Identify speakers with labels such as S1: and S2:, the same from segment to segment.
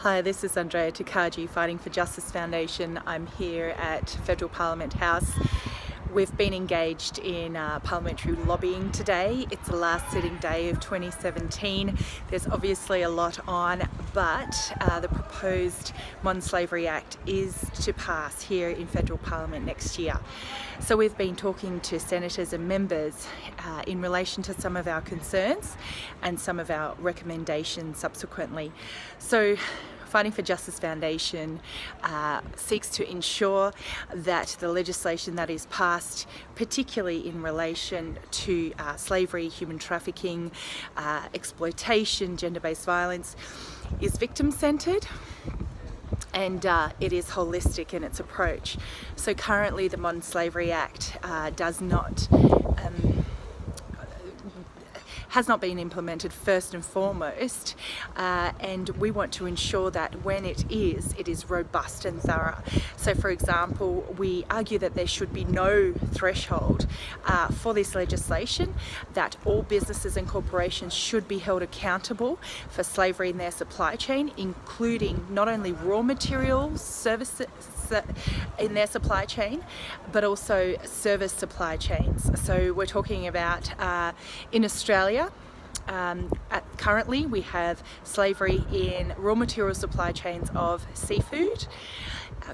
S1: Hi, this is Andrea Takaji, Fighting for Justice Foundation. I'm here at Federal Parliament House. We've been engaged in parliamentary lobbying today. It's the last sitting day of 2017. There's obviously a lot on, but the proposed Modern Slavery Act is to pass here in Federal Parliament next year. So we've been talking to senators and members in relation to some of our concerns and some of our recommendations subsequently. So Fighting for Justice Foundation seeks to ensure that the legislation that is passed, particularly in relation to slavery, human trafficking, exploitation, gender-based violence, is victim-centred and it is holistic in its approach. So currently the Modern Slavery Act has not been implemented first and foremost, and we want to ensure that when it is robust and thorough. So for example, we argue that there should be no threshold for this legislation, that all businesses and corporations should be held accountable for slavery in their supply chain, including not only raw materials, services in their supply chain, but also service supply chains. So we're talking about in Australia, currently we have slavery in raw material supply chains of seafood,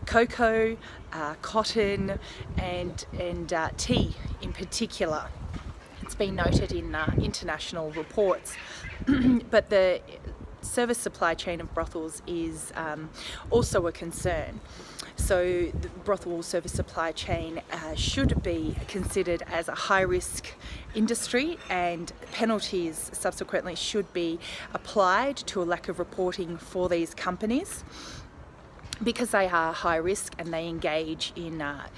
S1: cocoa, cotton and tea in particular. It's been noted in international reports, but the service supply chain of brothels is also a concern. So the brothel service supply chain should be considered as a high-risk industry, and penalties subsequently should be applied to a lack of reporting for these companies, because they are high risk and they engage in not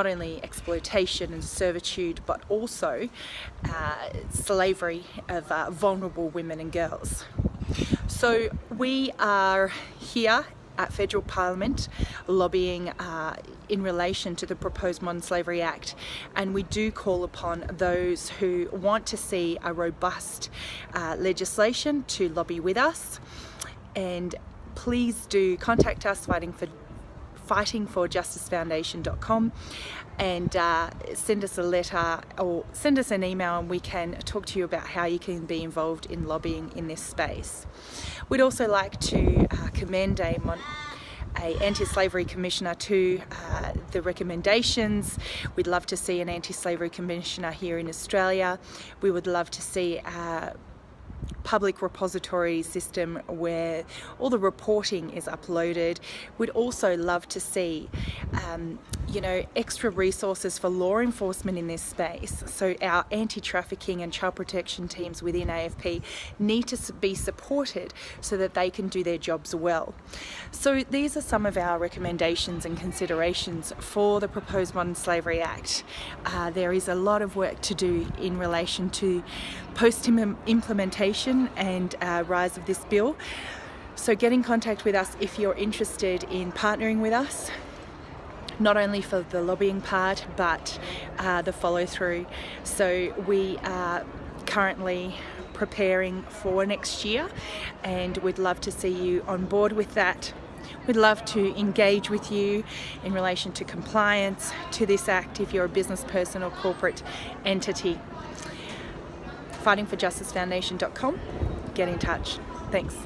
S1: only exploitation and servitude, but also slavery of vulnerable women and girls. So we are here at Federal Parliament lobbying in relation to the proposed Modern Slavery Act, and we do call upon those who want to see a robust legislation to lobby with us. And please do contact us, fightingforjusticefoundation.com, and send us a letter or send us an email, and we can talk to you about how you can be involved in lobbying in this space. We'd also like to commend a anti-slavery commissioner to the recommendations. We'd love to see an anti-slavery commissioner here in Australia. We would love to see a public repository system where all the reporting is uploaded. We'd also love to see extra resources for law enforcement in this space. So our anti-trafficking and child protection teams within AFP need to be supported so that they can do their jobs well. So these are some of our recommendations and considerations for the proposed Modern Slavery Act. There is a lot of work to do in relation to post-implementation and rise of this bill. So get in contact with us if you're interested in partnering with us, not only for the lobbying part, but the follow-through. So we are currently preparing for next year, and we'd love to see you on board with that. We'd love to engage with you in relation to compliance to this act if you're a business person or corporate entity. fightingforjusticefoundation.com. Get in touch. Thanks.